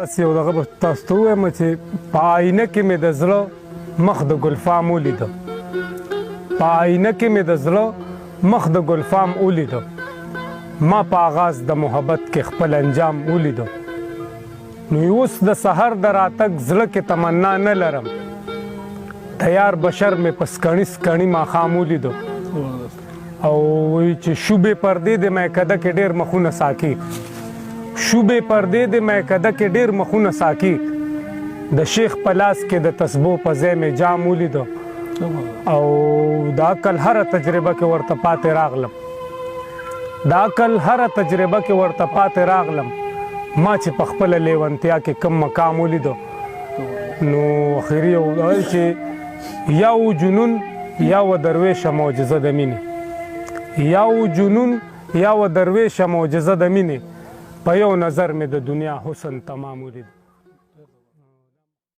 بس یو دغه به تاسو ته ووایم چې په آینه کې مې د زړه مخ د ګلفام ولیده، په آینه کې مې د زړه مخ د ګلفام ولیده، ما په آغاز د محبت کې خپل انجام ولیده. نو اوس د سحر د راتګ زړه کې تمنا نه لرم، تیار بشر مې په سکڼي سکڼي ماښام ولیده. او وایي چې شوبې پردې د میکده کې ډېر مخونه ساکي، شوبې پردې د میکده کې ډېر مخونه ساکي، د شیخ په لاس کې د تسبو په ځای مې جام ولیده. او د عقل هره تجربه کې ورته پاتې راغلم، د عقل هره تجربه کې ورته پاتې راغلم، ما چې په خپله لیونتیا کې کم مقام ولیده. نو اخري یو چې یا و جنون یا و درویشه معجزه د مینې، یا و جنون یا و درویشه معجزه د مینې، په یو نظر مې د دنیا حسن تمام ولید.